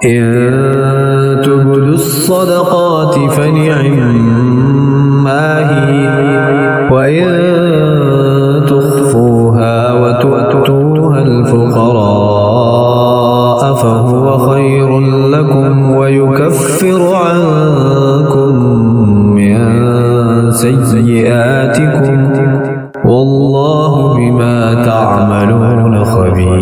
إن تبدوا الصدقات فنعما هي وإن تخفوها وتؤتوها الفقراء فهو خير لكم ويكفر عنكم من سيئاتكم والله بما تعملون خبير.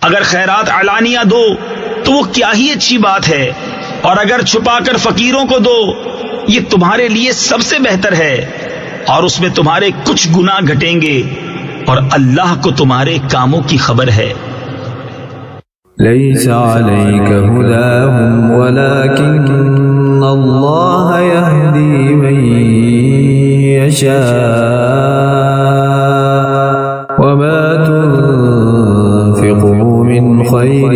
اگر خیرات علانیہ دو تو وہ کیا ہی اچھی بات ہے، اور اگر چھپا کر فقیروں کو دو یہ تمہارے لیے سب سے بہتر ہے، اور اس میں تمہارے کچھ گناہ گھٹیں گے، اور اللہ کو تمہارے کاموں کی خبر ہے. ليس عليك هداهم ولكن الله يهدي من يشاء وما تنفقوا من خير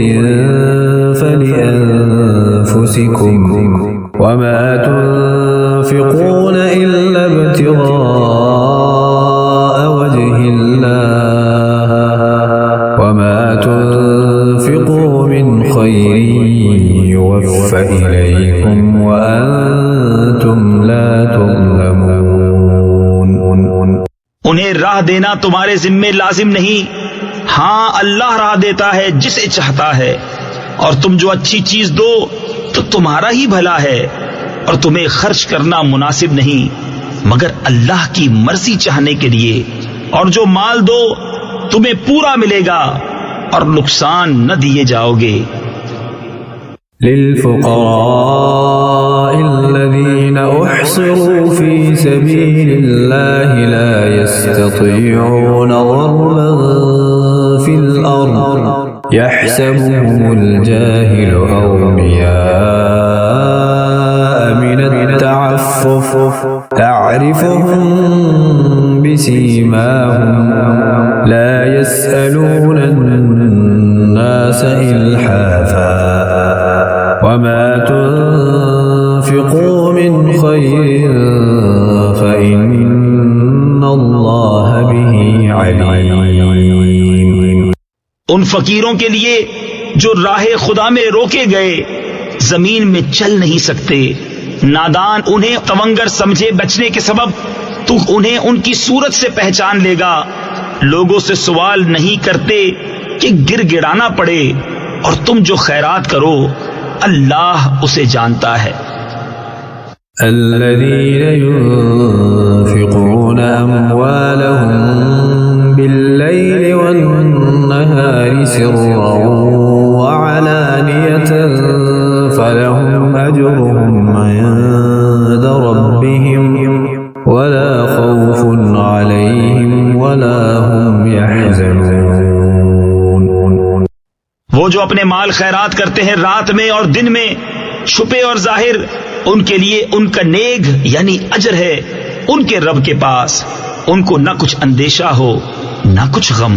فلأنفسكم وما تنفقون إلا ابتغاء وجه الله وما تنفقوا من خير يوفى إليكم وأنتم لا تظلمون. انہیں راہ دینا تمہارے ذمے لازم نہیں، ہاں اللہ راہ دیتا ہے جسے چاہتا ہے، اور تم جو اچھی چیز دو تو تمہارا ہی بھلا ہے، اور تمہیں خرچ کرنا مناسب نہیں مگر اللہ کی مرضی چاہنے کے لیے، اور جو مال دو تمہیں پورا ملے گا اور نقصان نہ دیے جاؤ گے. للفقراء الذين أحصروا في سبيل الله لا يستطيعون ضربا في الأرض يحسبهم الجاهل أغنياء من التعفف تعرفهم بسيماهم لا يسألون الناس إلحافا وما تنفقوا من خير فإن الله به عليم. ان فقیروں کے لیے جو راہ خدا میں روکے گئے زمین میں چل نہیں سکتے، نادان انہیں تونگر سمجھے بچنے کے سبب تو انہیں ان کی صورت سے پہچان لے گا. لوگوں سے سوال نہیں کرتے کہ گر گڑانا پڑے، اور تم جو خیرات کرو اللہ اسے جانتا ہے. الذين ينفقون أموالهم بالليل والنهار سرا وعلانية فلهم أجرهم عند ربهم ولا خوف عليهم ولا هم يحزنون. وہ جو اپنے مال خیرات کرتے ہیں رات میں اور دن میں، چھپے اور ظاہر، ان کے لیے ان کا نیک یعنی اجر ہے ان کے رب کے پاس، ان کو نہ کچھ اندیشہ ہو نہ کچھ غم.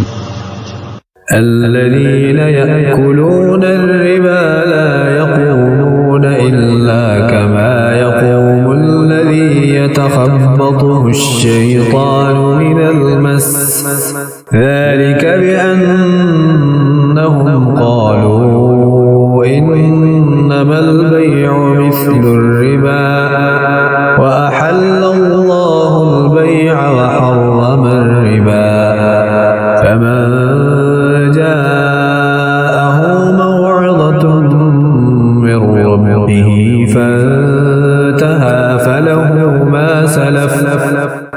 الذين يأكلون الربا لا يقومون إلا كما يقوم الذي يتخبطه الشيطان من المس ذلك بأنهم قالوا إنما البيع مثل الربا وأحل الله البيع وحرم الربا فمن جاءه موعظة من ربه فانتهى فله ما سلف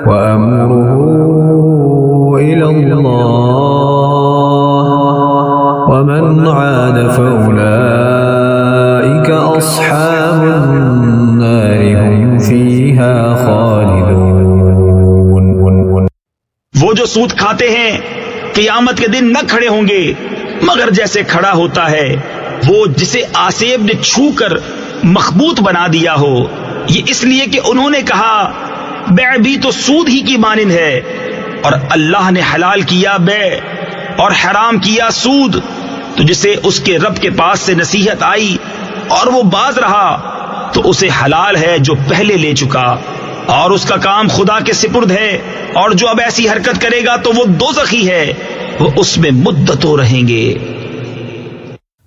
وأمره إلى الله ومن عاد فأولئك أصحاب النار هم فيها خالدون. وہ جو سود کھاتے ہیں قیامت کے دن نہ کھڑے ہوں گے مگر جیسے کھڑا ہوتا ہے وہ جسے آسیب نے چھو کر مخبوط بنا دیا ہو. یہ اس لیے کہ انہوں نے کہا بیع بھی تو سود ہی کی مانند ہے، اور اللہ نے حلال کیا بیع اور حرام کیا سود. تو جسے اس کے رب کے پاس سے نصیحت آئی اور وہ باز رہا تو اسے حلال ہے جو پہلے لے چکا، اور اس کا کام خدا کے سپرد ہے، اور جو اب ایسی حرکت کرے گا تو وہ دوزخی ہے، وہ اس میں مدتوں رہیں گے.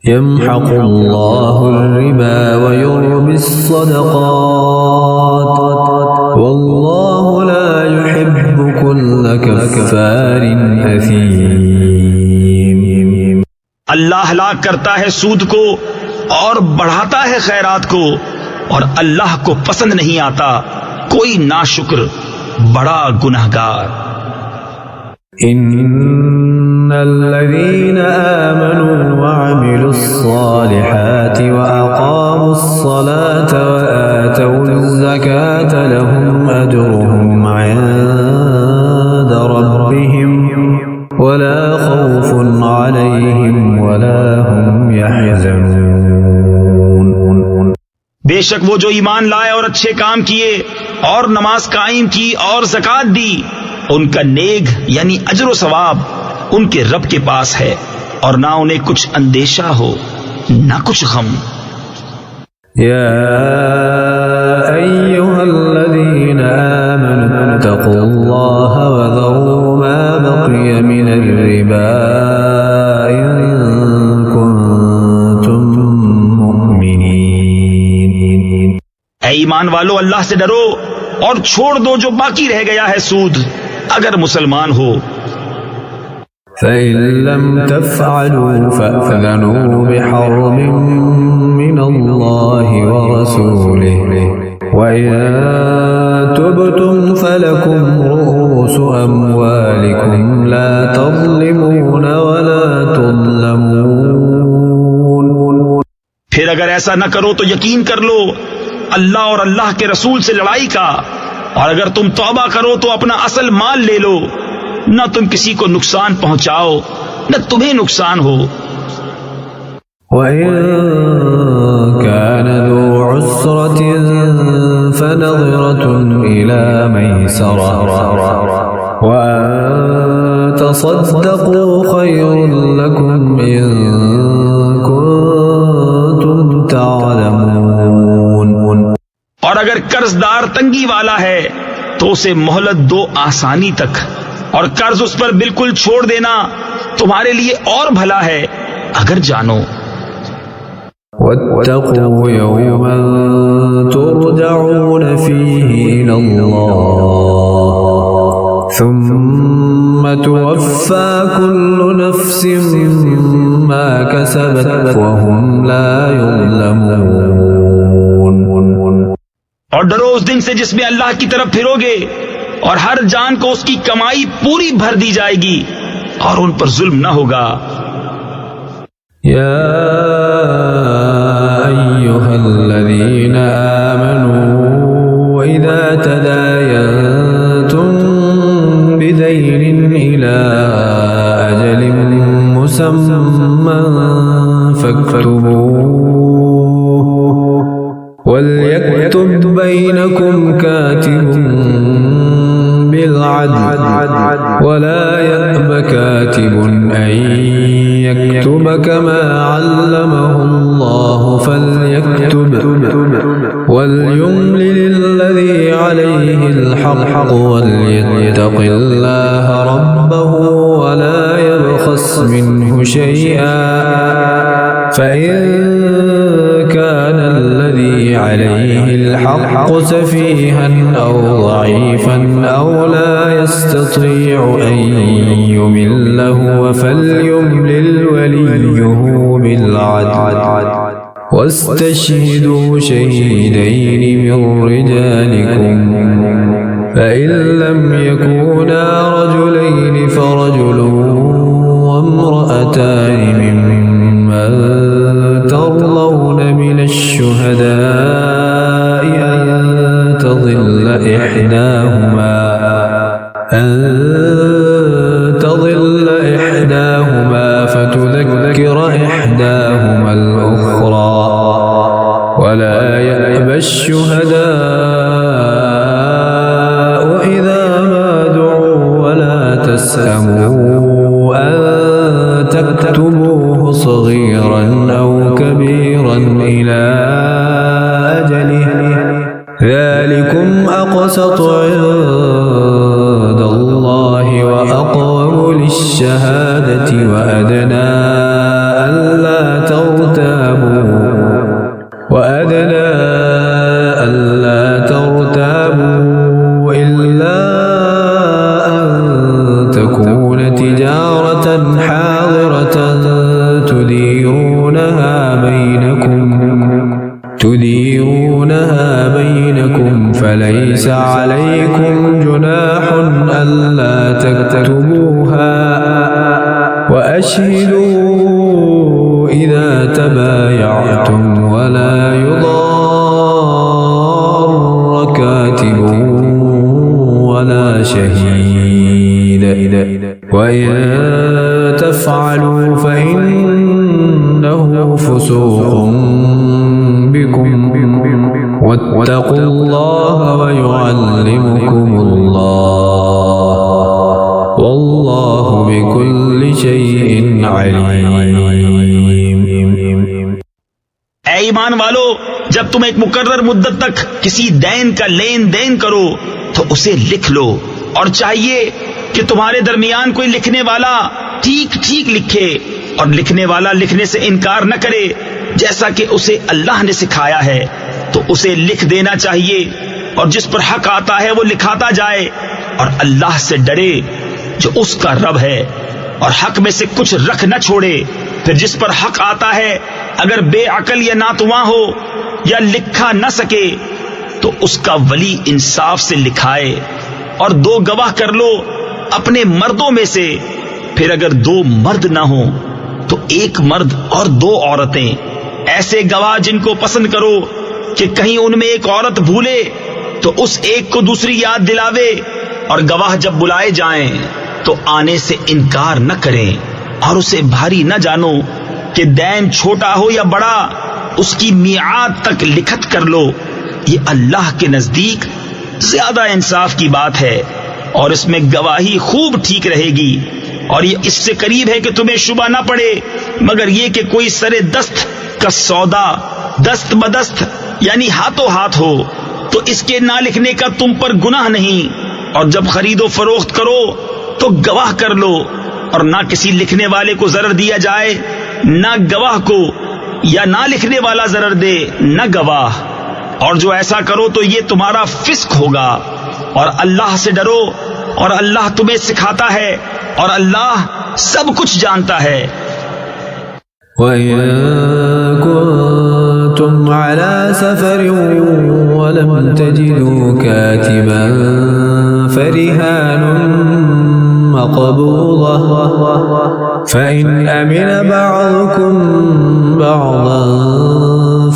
يمحق الله الربا ويربي الصدقات والله لا يحب كل كفار أثيم. اللہ ہلاک کرتا ہے سود کو اور بڑھاتا ہے خیرات کو، اور اللہ کو پسند نہیں آتا کوئی ناشکر بڑا گنہگار. إن الذين آمنوا وعملوا الصالحات وأقاموا الصلاة وآتوا الزكاة لهم أجرهم عند ربهم ولا خوف عليهم ولا هم يحزنون. بے شک وہ جو ایمان لائے اور اچھے کام کیے اور نماز قائم کی اور زکوٰۃ دی، ان کا نیک یعنی اجر و ثواب ان کے رب کے پاس ہے، اور نہ انہیں کچھ اندیشہ ہو نہ کچھ غم. يا أيها الذين آمنوا اتقوا الله وذروا ما بقي من الربا إن كنتم مؤمنين. اے ایمان والو، اللہ سے ڈرو اور چھوڑ دو جو باقی رہ گیا ہے سود، اگر مسلمان ہو. فإن لم تفعلوا فأذنوا بحرب من الله ورسوله وإن تبتم فلكم رؤوس أموالكم لا تظلمون ولا تظلمون. پھر اگر ایسا نہ کرو تو یقین کر لو اللہ اور اللہ کے رسول سے لڑائی کا، اور اگر تم توبہ کرو تو اپنا اصل مال لے لو، نہ تم کسی کو نقصان پہنچاؤ نہ تمہیں نقصان ہو. وَإِن كَانَ ذُو عُسْرَةٍ فَنَظِرَةٌ إِلَى مَيْسَرَةٍ وَأَن تَصَدَّقُوا خَيْرٌ لَكُمْ إِن كُنتُمْ تَعْلَمُونَ. اور اگر قرض دار تنگی والا ہے تو اسے مہلت دو آسانی تک، اور قرض اس پر بالکل چھوڑ دینا تمہارے لیے اور بھلا ہے اگر جانو. واتقوا يوما ترجعون فيه إلى الله ثم توفى كل نفس ما كسبت وهم لا يظلمون. اور ڈرو اس دن سے جس میں اللہ کی طرف پھرو گے اور ہر جان کو اس کی کمائی پوری بھر دی جائے گی اور ان پر ظلم نہ ہوگا. يا أيها الذين آمنوا إذا تداينتم بدين إلى أجل مسمى فاكتبوه وليكتب بينكم كاتب بالعدل ولا يأب كاتب أن يكتب كما علمه الله فليكتب وليملل الذي عليه الحق وليتق الله ربه ولا يبخس منه شيئا فإن كان الذي عليه الحق سفيها أو ضعيفا أو لا يستطيع أن يمل هو فليملل وليه بالعدل واستشهدوا شهيدين من رجالكم فإن لم يكونا رجلين فرجل وامرأتان ممن ترضون من الشهداء أن تضل إحداهما فتذكر إحداهما الأخرى ولا يأبى الشهداء إذا ما دعوا ولا تسأموا أن تكتبوه صغيرا أو كبيرا إلى أجله ذلكم أقسط عند الله وأقوم للشهادة وأدنى ألا ترتابوا وأشهدوا إذا تبايعتم ولا يضار كاتب ولا شهيد وإن تفعلوا فإنه فسوق بكم واتقوا الله ويعلمكم الله والله بكل شيء عليم. اے ایمان والو، جب تم ایک مقرر مدت تک کسی دین کا لین دین کرو تو اسے لکھ لو، اور چاہیے کہ تمہارے درمیان کوئی لکھنے والا ٹھیک ٹھیک لکھے، اور لکھنے والا لکھنے سے انکار نہ کرے جیسا کہ اسے اللہ نے سکھایا ہے، تو اسے لکھ دینا چاہیے، اور جس پر حق آتا ہے وہ لکھاتا جائے، اور اللہ سے ڈرے جو اس کا رب ہے، اور حق میں سے کچھ رکھ نہ چھوڑے. پھر جس پر حق آتا ہے اگر بے عقل یا ناتواں ہو یا لکھا نہ سکے تو اس کا ولی انصاف سے لکھائے، اور 2 گواہ کر لو اپنے مردوں میں سے. پھر اگر 2 مرد نہ ہوں تو 1 مرد اور 2 عورتیں، ایسے گواہ جن کو پسند کرو کہ کہیں ان میں ایک عورت بھولے تو اس ایک کو دوسری یاد دلاوے. اور گواہ جب بلائے جائیں تو آنے سے انکار نہ کریں، اور اسے بھاری نہ جانو کہ دین چھوٹا ہو یا بڑا، اس کی میعاد تک لکھت کر لو. یہ اللہ کے نزدیک زیادہ انصاف کی بات ہے، اور اس میں گواہی خوب ٹھیک رہے گی. اور یہ اس سے قریب ہے کہ تمہیں شبہ نہ پڑے مگر یہ کہ کوئی سر دست کا سودا دست بدست یعنی ہاتھوں ہاتھ ہو تو اس کے نہ لکھنے کا تم پر گناہ نہیں. اور جب خرید و فروخت کرو تو گواہ کر لو، اور نہ کسی لکھنے والے کو ضرر دیا جائے، نہ گواہ کو، یا نہ لکھنے والا ضرر دے نہ گواہ. اور جو ایسا کرو تو یہ تمہارا فسق ہوگا. اور اللہ سے ڈرو، اور اللہ تمہیں سکھاتا ہے، اور اللہ سب کچھ جانتا ہے. وَإِن كُنتُمْ عَلَى سَفَرٍ وَلَمْ تَجِدُوا كَاتِبًا فَرِهَانٌ مَّقْبُوضَةٌ فَإِنْ أَمِنَ بَعْضُكُمْ بَعْضًا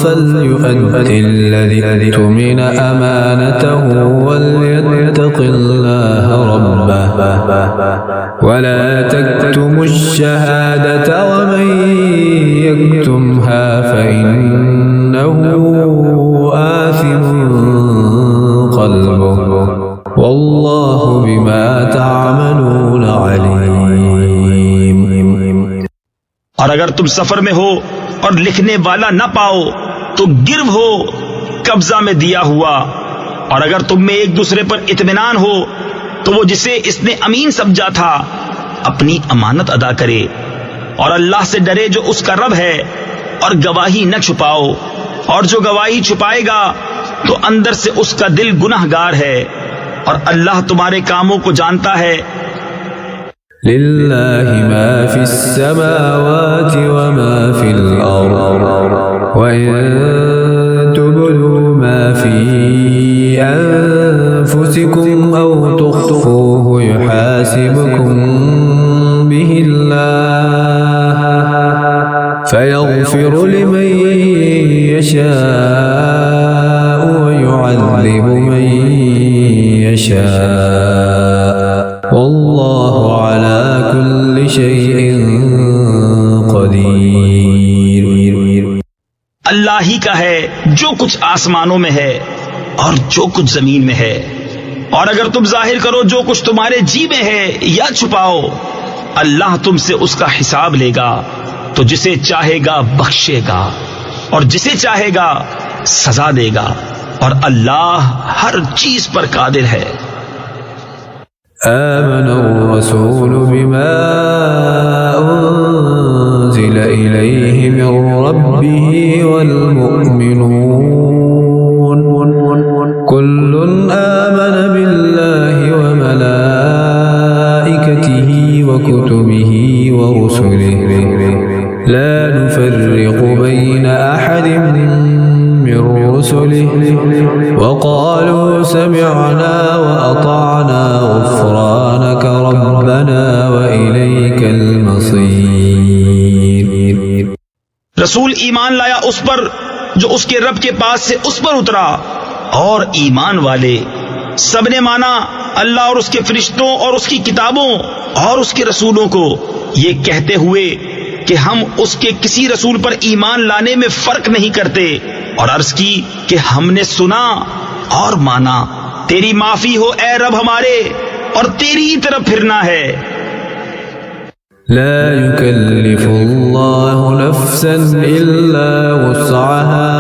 فَلْيُؤَدِّ الَّذِي اؤْتُمِنَ أَمَانَتَهُ وَلْيَتَّقِ اللَّهَ رَبَّهُ وَلَا تَكْتُمُوا الشَّهَادَةَ وَمَن يَكْتُمْهَا فَإِنَّهُ آثِمٌ قَلْبُهُ وَاللَّهُ بِمَا تَعْمَلُونَ عَلِيمٌ. اور اگر تم سفر میں ہو اور لکھنے والا نہ پاؤ تو گرو ہو قبضہ میں دیا ہوا. اور اگر تم میں ایک دوسرے پر اطمینان ہو تو وہ جسے اس نے امین سمجھا تھا اپنی امانت ادا کرے. اور اللہ سے ڈرے جو اس کا رب ہے، اور گواہی نہ چھپاؤ، اور جو گواہی چھپائے گا تو اندر سے اس کا دل گنہگار ہے، اور اللہ تمہارے کاموں کو جانتا ہے. للہ ما فی السماوات وما فی الارض وَإِن تُبْدُوا مَا فِي أَنفُسِكُمْ أَوْ تُخْفُوهُ يُحَاسِبْكُم بِهِ اللَّهُ فَيَغْفِرُ لِمَن يَشَاءُ وَيُعَذِّبُ مَن يَشَاءُ وَاللَّهُ عَلَى كُلِّ شَيْءٍ قَدِيرٌ. اللہ ہی کا ہے جو کچھ آسمانوں میں ہے اور جو کچھ زمین میں ہے. اور اگر تم ظاہر کرو جو کچھ تمہارے جی میں ہے یا چھپاؤ، اللہ تم سے اس کا حساب لے گا. تو جسے چاہے گا بخشے گا اور جسے چاہے گا سزا دے گا، اور اللہ ہر چیز پر قادر ہے. آمن الرسول بما أنزل إليه من ربه والمؤمنون كل آمن بالله وملائكته وكتبه ورسله لا نفرق بين أحد من رسله وقالوا سمعنا وأطعنا غفرانك ربنا وإليك المصير. رسول ایمان لایا اس پر جو اس کے رب کے پاس سے اس پر اترا، اور ایمان والے سب نے مانا اللہ اور اس کے فرشتوں اور اس کی کتابوں اور اس کے رسولوں کو، یہ کہتے ہوئے کہ ہم اس کے کسی رسول پر ایمان لانے میں فرق نہیں کرتے، اور عرض کی کہ ہم نے سنا اور مانا، تیری معافی ہو اے رب ہمارے، اور تیری ہی طرف پھرنا ہے۔ لا يكلف الله نفسا إلا وسعها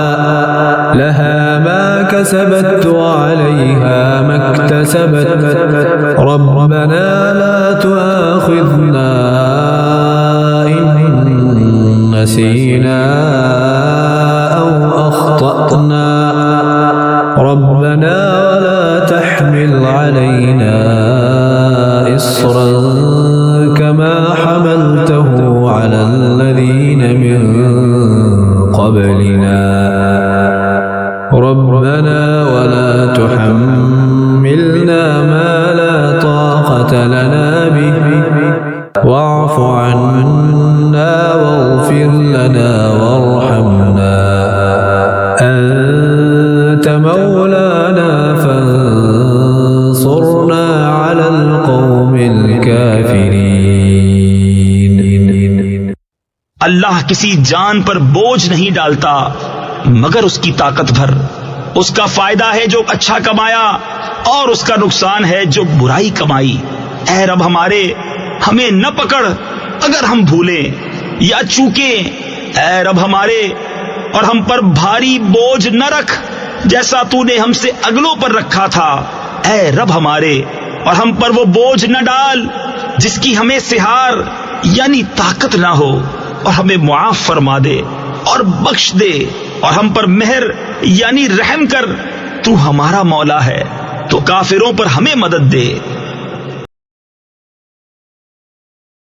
لها ما كسبت وعليها ما اكتسبت ربنا لا تؤاخذنا إن نسينا أو أخطأنا ربنا ولا تحمل علينا إصرا كما حملته على الذين من قبلنا ربنا ولا تحملنا ما لا طاقة لنا به واعف عنا واغفر لنا وارحمنا أنت مولانا فانصرنا على القوم الكافرين۔ اللہ کسی جان پر بوجھ نہیں ڈالتا مگر اس کی طاقت بھر، اس کا فائدہ ہے جو اچھا کمایا اور اس کا نقصان ہے جو برائی کمائی۔ اے رب ہمارے، ہمیں نہ پکڑ اگر ہم بھولیں یا چوکیں، اے رب ہمارے، اور ہم پر بھاری بوجھ نہ رکھ جیسا تو نے ہم سے اگلوں پر رکھا تھا۔ اے رب ہمارے، اور ہم پر وہ بوجھ نہ ڈال جس کی ہمیں سہار یعنی طاقت نہ ہو، اور ہمیں معاف فرما دے اور بخش دے، اور ہم پر مہر یعنی رحم کر، تو ہمارا مولا ہے، تو کافروں پر ہمیں مدد دے۔